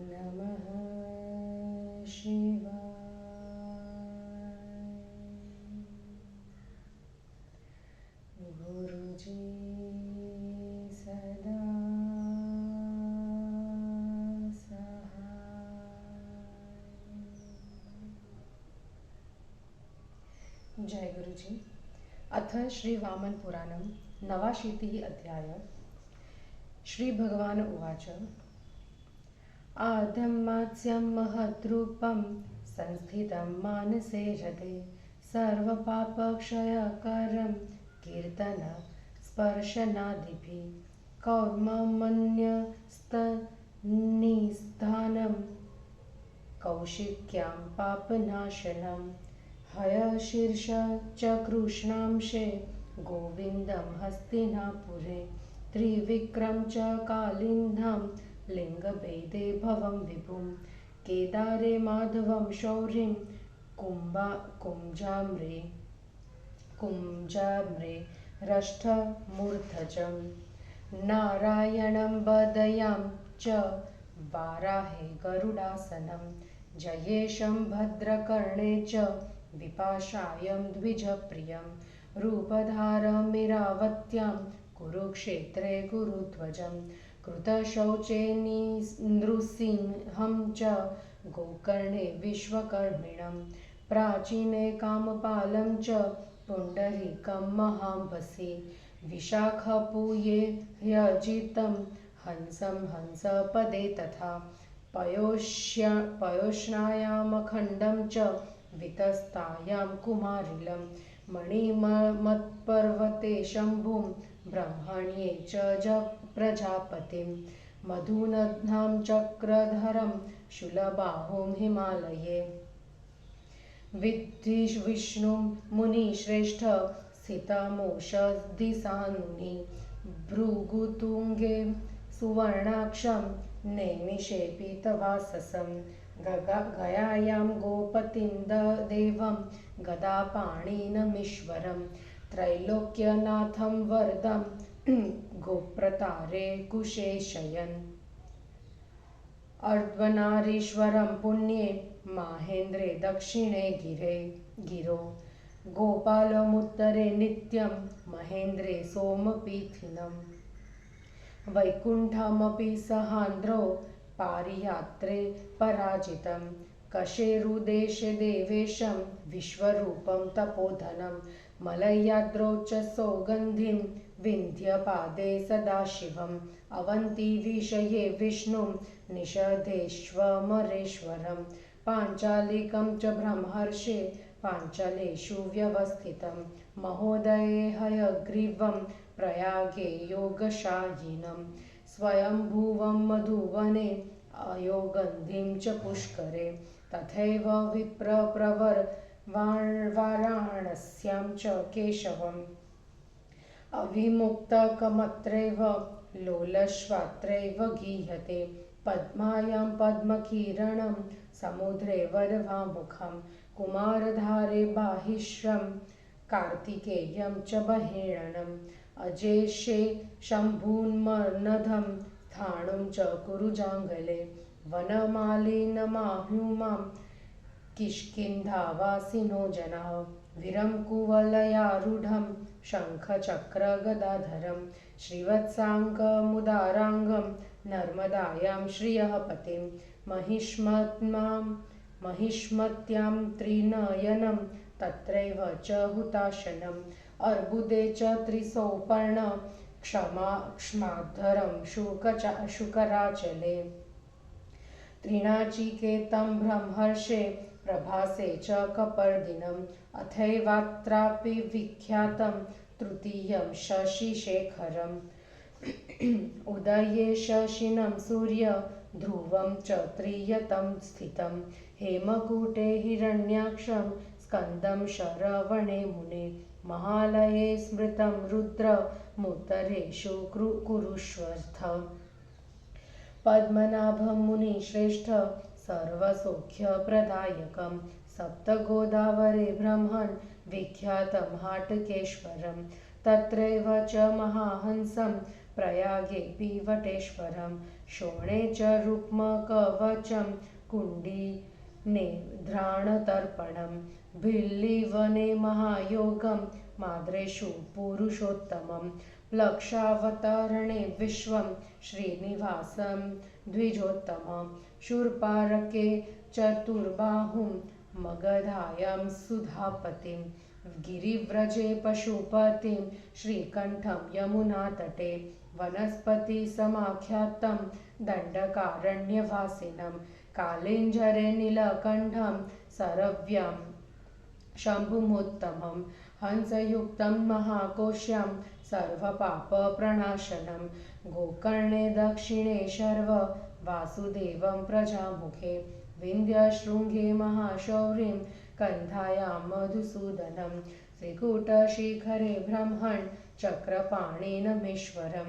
नमः शिवाय। गुरुजी सदा सहाय। जय गुरुजी। अथ श्री वामन पुराणं नवाशीतिः अध्याय। श्री भगवान उवाच। आधम्मात्स्यं महद्रूपं संस्थितं मानसे हृदे सर्वपापक्षयकरं कीर्तन स्पर्शनादिभिः कौर्ममन्यस्तनिस्थानं कौशिक्यां पापनाशनं हयशीर्ष च कृष्णांशे गोविन्दं हस्तिनापुरे त्रिविक्रम च कालिन्धां लिङ्गभेदे भवं विभुं केदारे माधवं शौरिं कुञ्जाम्रे रष्टमूर्धजं नारायणं बदयां च वाराहे गरुडासनं जयेशं भद्रकर्णे च विपाशायं द्विजप्रियं रूपधारमिरावत्यां कुरुक्षेत्रे गुरुध्वजं कृतशौचे नृसिंहं च गोकर्णे विश्वकर्मिणं प्राचीने कामपालं च पुण्डरीकं महाम्भसि विशाखपूये ह्यजितं हंसं हंसपदे तथा पयोष्णायामखण्डं च वितस्तायां कुमारिलं मणिमत्पर्वते शम्भुं ब्रह्मण्ये च प्रजापतिं मधुनद्नां चक्रधरं शूलबाहुं हिमालये विष्णुं मुनिश्रेष्ठ स्थितमोषधिसानुनि भृगुतुङ्गे सुवर्णाक्षं नैमिषेऽपितवाससं गयायां गोपतिं देवं गदापाणिनमीश्वरं त्रैलोक्यनाथं वरदं गोप्रतारे कुशे शयन् अर्ध्वनारीश्वरं पुण्ये माहेन्द्रे दक्षिणे गिरो गोपालमुत्तरे नित्यं महेन्द्रे सोमपीठिनं वैकुण्ठमपि सहान्द्रो पारियात्रे पराजितं कशेरुदेशे देवेशं विश्वरूपं तपोधनं मलयाद्रौ च सौगन्धिं विन्ध्यपादे सदाशिवम् अवन्तीविषये विष्णुं निषधेष्वमरेश्वरं पाञ्चालिकं च ब्रह्मर्षे पाञ्चलेषु व्यवस्थितं महोदये हयग्रीवं प्रयागे योगशायिनं स्वयंभुवं मधुवने अयोगन्धिं च पुष्करे तथैव विप्रप्रवर वाराणस्यां च केशवम् अविमुक्तकमत्रैव लोलश्वात्रैव गीयते पद्मायां पद्मकिरणं समुद्रे वरवामुखं कुमारधारे बाहिश्रं कार्तिकेयं च बहेणनम् अजेशे शम्भून्मनधं स्थाणुं च कुरुजाङ्गले वनमालिनमाहुमां किष्किन्धावासिनो जनाः वीरं कुवलयारूढं शङ्खचक्रगदाधरं श्रीवत्साङ्गमुदाराङ्गं नर्मदायां श्रियः पतिं महिष्मत्यां त्रिनयनं तत्रैव च हुताशनम् अर्बुदे च त्रिसौपर्ण क्ष्माधरं शुकराचले त्रिनाचिकेतं ब्रह्मर्षे प्रभासे च कपर्दिनम् अथैवात्रापि विख्यातं तृतीयं शशिशेखरम् उदये शशिनं सूर्य ध्रुवं च त्रियतं स्थितं हेमकूटे हिरण्याक्षं स्कन्दं शरवणे मुने महालये स्मृतं रुद्र मुत्तरेषु कुरुष्वर्थ पद्मनाभं मुनिश्रेष्ठ सर्वसौख्यप्रदायकं सप्तगोदावरे ब्रह्मन् विख्यातं हाटकेश्वरं तत्रैव च महाहंसं प्रयागेऽपि वटेश्वरं शोणे च रुक्मकवचं कुण्डिनेद्राणतर्पणं भिल्लिवने महायोगं माद्रेषु पुरुषोत्तमं प्लक्षावतरणे विश्वं श्रीनिवासं द्विजोत्तमं शूर्पारके चतुर्बाहुं मगधायां सुधापतिं गिरिव्रजे पशुपतिं श्रीकण्ठं यमुनातटे वनस्पतिसमाख्यातं दण्डकारण्यवासिनं कालिञ्जरे नीलकण्ठं सरव्यं शम्भुमुत्तमं हंसयुक्तं महाकोश्यं सर्वपापप्रणाशनं गोकर्णे दक्षिणे शर्व वासुदेवं प्रजामुखे विन्ध्यशृङ्गे महाशौरिं कन्धायां मधुसूदनं त्रिकूटशिखरे ब्रह्मन् चक्रपाणिनमीश्वरं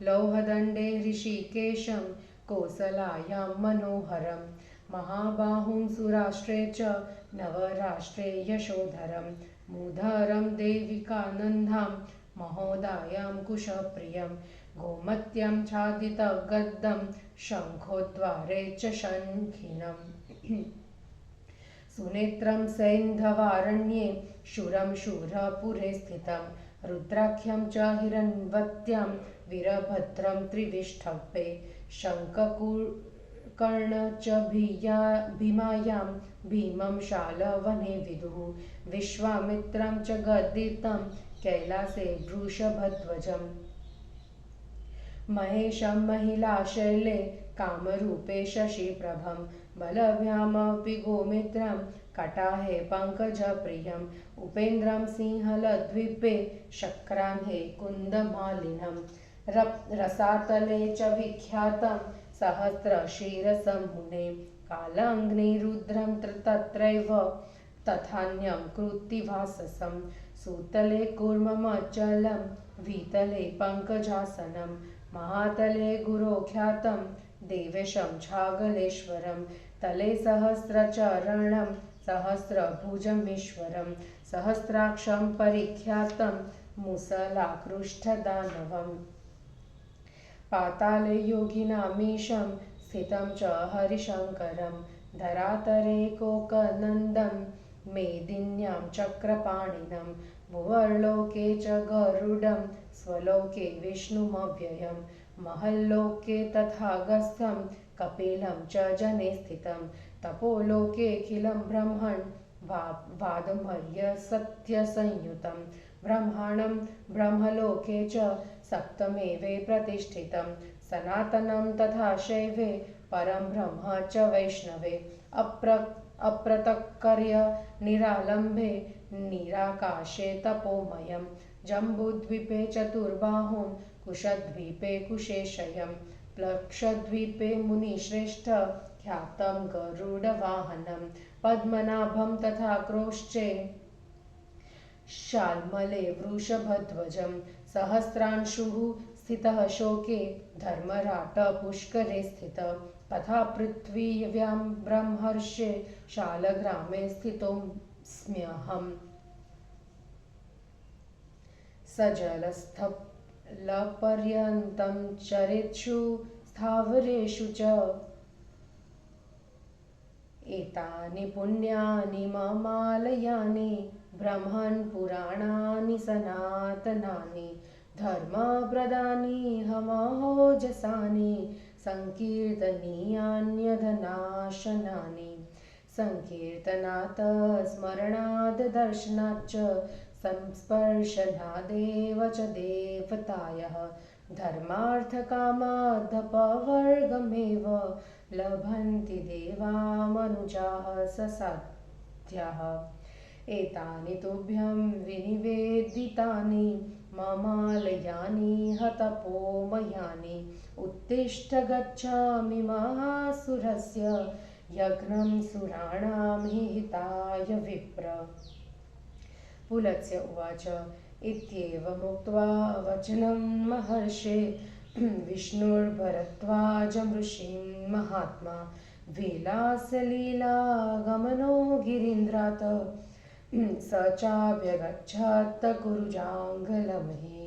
लौहदण्डे ऋषिकेशं कोसलायां मनोहरं महाबाहुं सुराष्ट्रे च नवराष्ट्रे यशोधरं मूधरं देविकानन्दां महोदायां कुशप्रियं गोमत्यं छादितगद्दं शङ्खोद्वारे च शङ्खिनम् सुनेत्रं सैन्धवारण्ये शूरं शूरपुरे स्थितं रुद्राख्यं च हिरण्वत्यां वीरभद्रं त्रिविष्टपे शङ्खकर्ण च भीमायां भीमं शालवने विदुः विश्वामित्रं च गदितं कैलासे वृषभध्वजं महेशं महिलाशैले कामरूपे शशिप्रभं बलभ्यामपि गोमित्रं कटाहे पङ्कजप्रियम् उपेन्द्रं सिंहलद्वीपे शक्रान्हे कुन्दमालिनं रसातले च विख्यातं सहस्रशीरसं मुने कालाग्निरुद्रं तत्रैव तथान्यं कृत्तिवाससं सूतले कूर्ममचलं वीतले पङ्कजासनं महातले गुरोख्यातं देवेशं छागलेश्वरं तले सहस्रचरणं सहस्रभुजमीश्वरं सहस्राक्षं परिख्यातं मुसलाकृष्टदानवं पाताले योगिनामीशं स्थितं च हरिशङ्करं धरातरे कोकनन्दं मेदिन्यां चक्रपाणिनं भुवर्लोके च गरुडं स्वलोके विष्णुमव्ययं महल्लोके तथागस्त्यं कपिलं च जने स्थितं तपोलोकेऽखिलं ब्रह्मन् वादमर्य सत्यसंयुतं ब्रह्माणं ब्रह्मलोके च सप्तमेवे प्रतिष्ठितं सनातनं तथा शैवे परं ब्रह्म च वैष्णवे अप्रतक्कर्य निरालम्बे निराकाशे तपोमयं जम्बूद्वीपे चतुर्बाहुं कुशद्वीपे कुशेशयं प्लक्षद्वीपे मुनिश्रेष्ठ ख्यातं गरुडवाहनं पद्मनाभं तथा क्रोश्चे शाल्मले वृषभध्वजं सहस्रांशुः स्थितः शोके धर्मराट पुष्करे स्थितः तथा पृथ्वीव्यां ब्रह्मर्षे शालग्रामे स्थितोऽस्म्यहम् सजलस्थलपर्यन्तं चरेत्सु स्थावरेषु च एतानि पुण्यानि ममालयानि ब्रह्मन् पुराणानि सनातनानि धर्मप्रदानि हमहोजसानि संकीर्तनीयान्यधनाशनानि संकीर्तनात् स्मरणाद् दर्शनाच्च संस्पर्शनादेव च देवतायः धर्मार्थकामादपवर्गमेव लभन्ति देवा मनुजाः ससाध्याः एतानि तुभ्यं विनिवेदितानि ममालयानि हतपोमयानि उत्तिष्ठ गच्छामि महासुरस्य यज्ञं सुराणां हि हिताय विप्र। पुलत्स्य उवाच इत्येवमुक्त्वा वचनं महर्षे विष्णुर्भरद्वाजं ऋषिं महात्मा विलासलीलागमनो गिरीन्द्रात् स चाभ्यगच्छत् कुरुजाङ्गलमहि।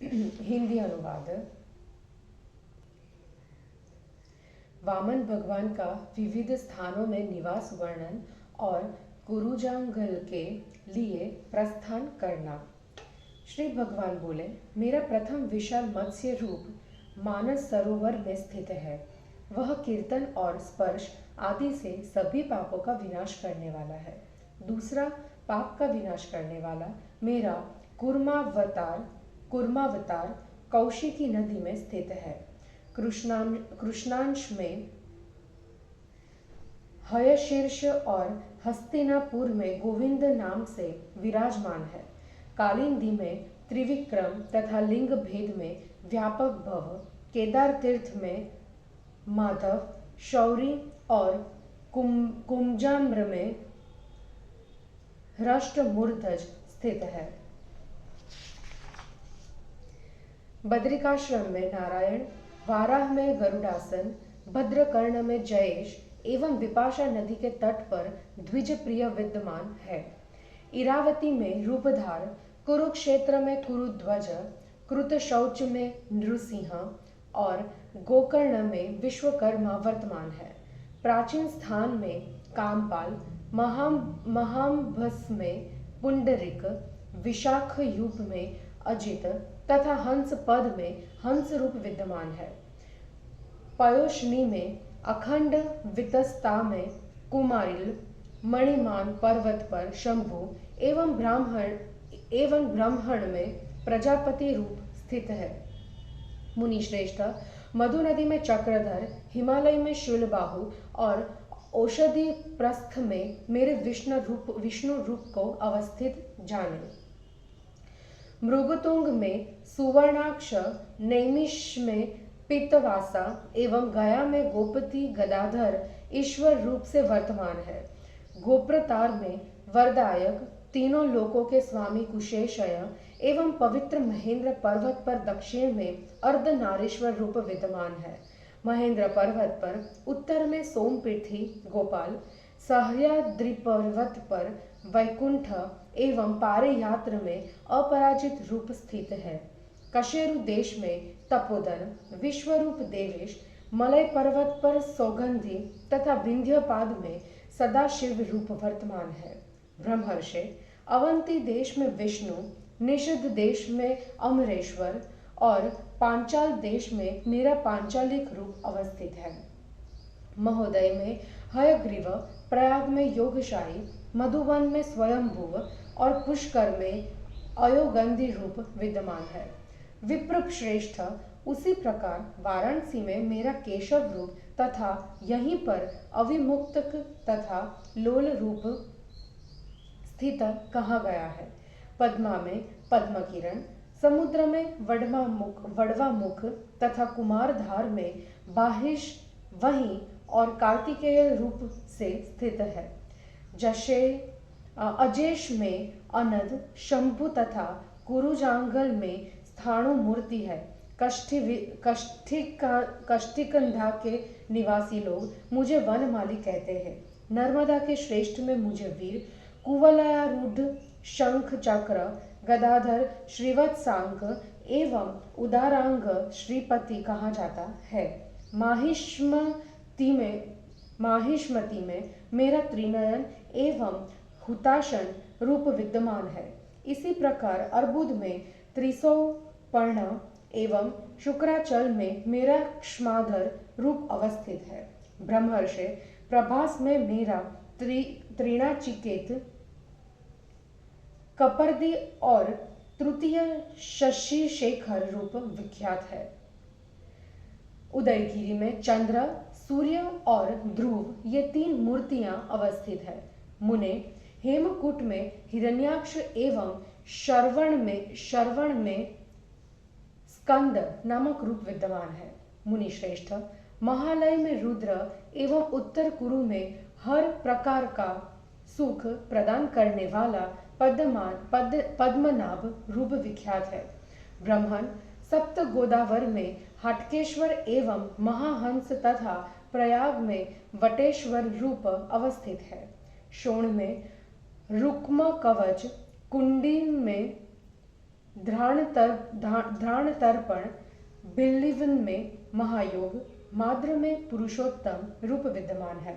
हिंदी अनुवाद। वामन भगवान का विविध स्थानों में निवास वर्णन और कुरुजांगल के लिए प्रस्थान करना। श्री भगवान बोले, मेरा प्रथम विशाल मत्स्य रूप मानस सरोवर में स्थित है। वह कीर्तन और स्पर्श आदि से सभी पापों का विनाश करने वाला है। दूसरा पाप का विनाश करने वाला मेरा कुर्मावतार कौशिकी नदी में स्थित है। कृष्णांश में हयशीर्ष और हस्तिनापुर में गोविंद नाम से विराजमान है। कालिंदी में त्रिविक्रम तथा लिंग भेद में व्यापक भव, केदार तीर्थ में माधव, शौरी और कुंजाम्र में राष्ट्रमूर्धज स्थित है। बद्रिकाश्रम में नारायण, वाराह में गरुड़ासन, भद्रकर्ण में जयेश एवं विपाशा नदी के तट पर द्विज प्रिय विद्यमान है। इरावती में रूपधार, कुरुक्षेत्र में कुरुध्वज, कृतशौच में नृसिंह और गोकर्ण में विश्वकर्मा वर्तमान है। प्राचीन स्थान में कामपाल, महाम्भस में पुंडरिक, विशाख यूप में अजित तथा हंस पद में हंस रूप विद्यमान है। पयोष्णी में अखंड, वितस्ता में कुमारिल, मणिमान पर्वत पर शंभु एवं ब्राह्मण में प्रजापति रूप स्थित है। मुनि श्रेष्ठ, मधु नदी में चक्रधर, हिमालय में शूलबाहु और औषधि प्रस्थ में मेरे विष्णु रूप को अवस्थित जाने। मृगतुंग में सुवर्णाक्ष, नैमिष में पित्तवासा एवं गया में गोपति गदाधर ईश्वर रूप से वर्तमान है। गोप्रतार में वरदायक, तीनों लोकों के स्वामी कुशेशय एवं पवित्र महेंद्र पर्वत पर दक्षिण में अर्धनारीश्वर रूप विद्यमान है। महेंद्र पर्वत पर उत्तर में सोमपीठी गोपाल, सह्याद्रि पर्वत पर वैकुंठ एवं पारेयात्र में अपराजित रूप स्थित है। कशेरु देश में तपोधन, विश्वरूप देवेश, मलय पर्वत पर सौगंधी तथा विंध्यपाद में सदाशिव रूप वर्तमान है। ब्रह्मर्षि, अवंती देश में विष्णु, निषिद्ध देश में अमरेश्वर और पांचाल देश में मेरा पांचालिक रूप अवस्थित है। महोदय में हयग्रीव, प्रयाग में योगशाही, मधुबन में स्वयंभुव और पुष्कर में अयोगंधी रूप विद्यमान है। विप्र श्रेष्ठ, उसी प्रकार वाराणसी में मेरा केशव रूप तथा यहीं पर अविमुक्तक तथा लोल रूप स्थित कहा गया है। पद्मा में पद्म किरण, समुद्र में वडवा मुख तथा कुमारधार में बाहिश वहीं और कार्तिकेय रूप से स्थित है। अजेश में अनद, शंभु तथा कुरुजांगल में स्थाणु मूर्ति है। कष्टिकंधा के निवासी लोग मुझे वनमाली कहते हैं। नर्मदा के श्रेष्ठ में मुझे वीर, कुवलयारूढ़, शंख चक्र, गदाधर, श्रीवत्सांक एवं उदारांग श्रीपति कहा जाता है। माहिष्मति में मेरा त्रिनयन एवं हुताशन रूप विद्यमान है। इसी प्रकार अर्बुद में त्रिसौपर्ण एवं शुक्राचल में मेरा क्ष्माधर रूप अवस्थित है। ब्रह्मर्षि, प्रभास में मेरा त्रिणाचिकेत, कपर्दी और तृतीय शशि शेखर रूप विख्यात है। उदयगिरी में चंद्र, सूर्य और ध्रुव ये तीन मूर्तियां अवस्थित है। मुने, हेमकूट में हिरण्याक्ष एवं शरवण में स्कंद नामक रूप विद्यमान है। मुनि श्रेष्ठ, महालय में रुद्र एवं उत्तर कुरु में हर प्रकार का सुख प्रदान करने वाला पद्मनाभ रूप विख्यात है। ब्रह्मण, सप्त गोदावर में हटकेश्वर एवं महाहंस तथा प्रयाग में वटेश्वर रूप अवस्थित है। शोण में रुक्म कवच, कुंडी में ध्राण तर्पण, बिल्लिवन में महायोग, माद्र में पुरुषोत्तम रूप विद्यमान है।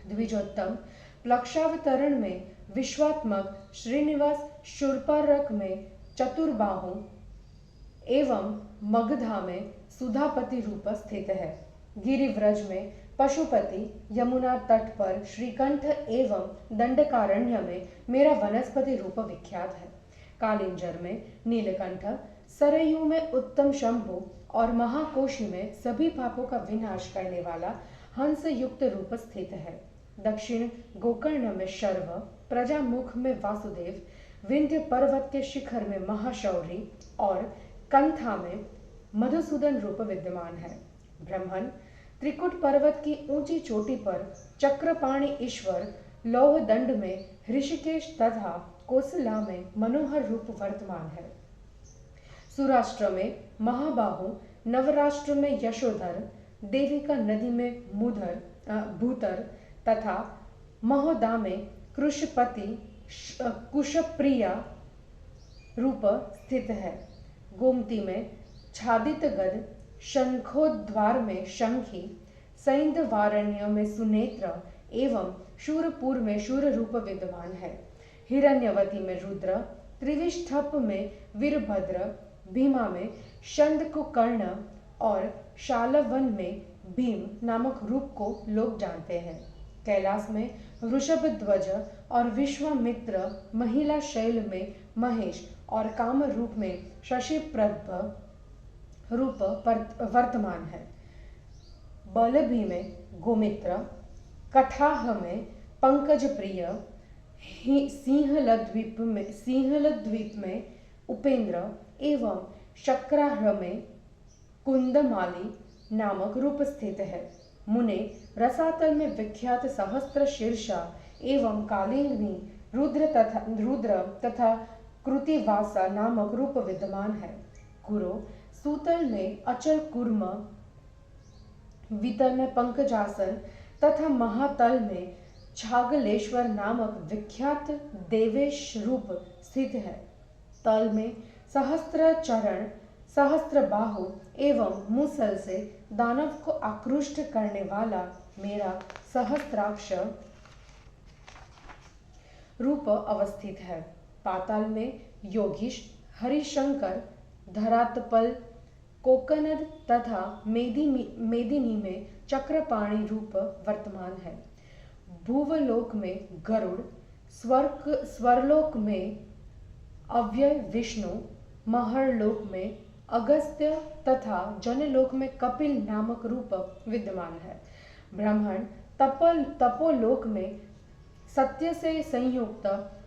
द्विजोत्तम प्लक्षावतरण में विश्वात्मक, श्रीनिवास शूर्पणख में चतुर्बाहु एवं मगधा में सुधापति रूप स्थित है। गिरिव्रज में पशुपति, यमुना तट पर श्रीकंठ एवं दंडकारण्य में मेरा वनस्पति रूप विख्यात है। कालिंजर में नीलकंठ, सरयू में उत्तम शंभु और महाकोशी में सभी पापों का विनाश करने वाला हंस युक्त रूप स्थित है। दक्षिण गोकर्ण में शर्व, प्रजामुख में वासुदेव, विंध्य पर्वत के शिखर में महाशौरी और कंथा में मधुसूदन रूप विद्यमान है। ब्रह्मन त्रिकुट पर्वत की ऊंची चोटी पर चक्रपाणि ईश्वर, लौह दंड में ऋषिकेश तथा कोसला में मनोहर रूप वर्तमान है। सुराष्ट्र में महाबाहु, नवराष्ट्र में यशोधर, देविका नदी में भूतर तथा महोदा में कृषपति कुशप्रिया रूप स्थित है। गोमती में छादित गद, शंखोद्वार में शंखी, सैंधवारण्य में सुनेत्र एवं शूरपुर में शूर रूप विद्यमान है। हिरण्यवती में रुद्र, त्रिविष्ठप में वीरभद्र, भीमा में शंदकुकर्ण और शालवन में भीम नामक रूप को लोग जानते हैं। कैलाश में वृषभ ध्वज और विश्वामित्र, महिला शैल में महेश और काम रूप में शशिप्रभ रूप वर्तमान है। बलभी में गोमित्र, कठाह में पंकज प्रिय, सिंहलद्वीप में उपेंद्र एवं शक्राह्र में कुंदमाली नामक रूप स्थित है। मुने रसातल में विख्यात सहस्त्र शीर्षा एवं कालिंगनी रुद्र तथा कृतिवासा नामक रूप विद्यमान है। कुरो सूतल में अचल कुर्म, वितर में पंकजासन तथा महातल में छागलेश्वर नामक विख्यात देवेश रूप स्थित है। तल में सहस्त्र चरण, सहस्त्र बाहु एवं मूसल से दानव को आकृष्ट करने वाला मेरा सहस्त्राक्ष रूप अवस्थित है। पाताल में योगीश, हरिशंकर, धरातपल, कोकनद तथा मेदिनी में चक्रपाणि रूप वर्तमान है। भूवलोक में गरुड़, स्वरलोक में अव्यय विष्णु, महरलोक में अगस्त्य तथा जनलोक में कपिल नामक रूप विद्यमान है। ब्राह्मण तपोलोक में सत्य से संयुक्त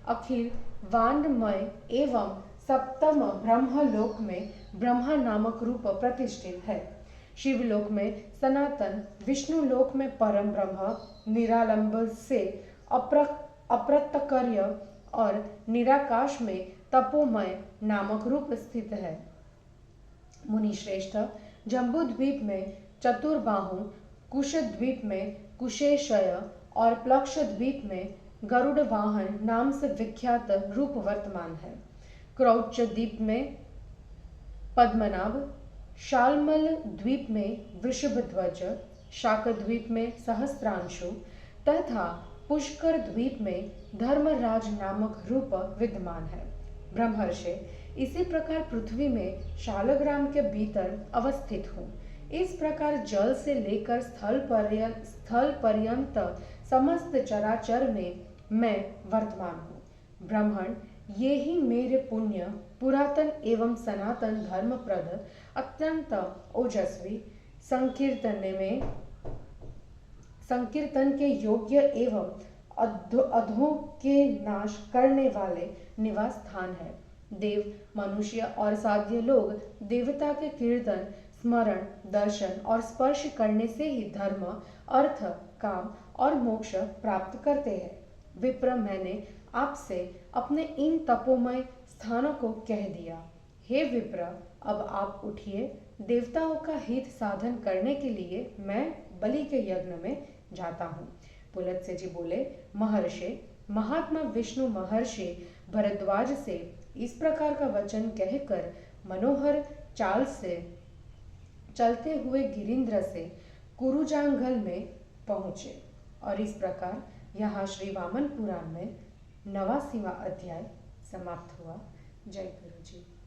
अखिल वानमय एवं सप्तम ब्रह्मलोक में ब्रह्मा नामक रूप प्रतिष्ठित है। शिवलोक में सनातन, विष्णुलोक में परम ब्रह्म, निरालंब से अप्रत्यकर्य और निराकाश में तपोमय नामक रूप स्थित है। मुनि श्रेष्ठ जम्बू द्वीप में चतुर्बाहु, कुश द्वीप में कुशेशय और प्लक्ष द्वीप में गरुड़ वाहन नाम से विख्यात रूप वर्तमान है। क्रौच द्वीप में पद्मनाभ, शालमल द्वीप में वृषभध्वज, शाक द्वीप में सहस्त्रांशु तथा पुष्कर द्वीप में धर्मराज नामक रूप विद्यमान है। ब्रह्मर्षि इसी प्रकार पृथ्वी में शालग्राम के भीतर अवस्थित हूँ। इस प्रकार जल से लेकर स्थल पर्यंत समस्त चराचर में मैं वर्तमान हूँ। ब्राह्मण ये ही मेरे पुण्य, पुरातन एवं सनातन धर्मप्रद, अत्यंत ओजस्वी, संकीर्तन के योग्य एवं अधों के नाश करने वाले निवास स्थान है। देव, मनुष्य और साध्य लोग देवता के कीर्तन, स्मरण, दर्शन और स्पर्श करने से ही धर्म, अर्थ, काम और मोक्ष प्राप्त करते हैं। विप्र, मैंने आपसे अपने इन तपोमय स्थानों को कह दिया। हे विप्र, अब आप उठिए। देवताओं का हित साधन करने के लिए मैं बलि के यज्ञ में जाता हूँ। पुलत्स्य जी बोले, महर्षि, महात्मा विष्णु महर्षि भरद्वाज से इस प्रकार का वचन कहकर मनोहर चाल से चलते हुए गिरिंद्र से कुरुजांगल में पहुँचे। और इस प्रकार यहाँ श्री वामन पुराण में 89वां अध्याय समाप्त हुआ। जय गुरु जी।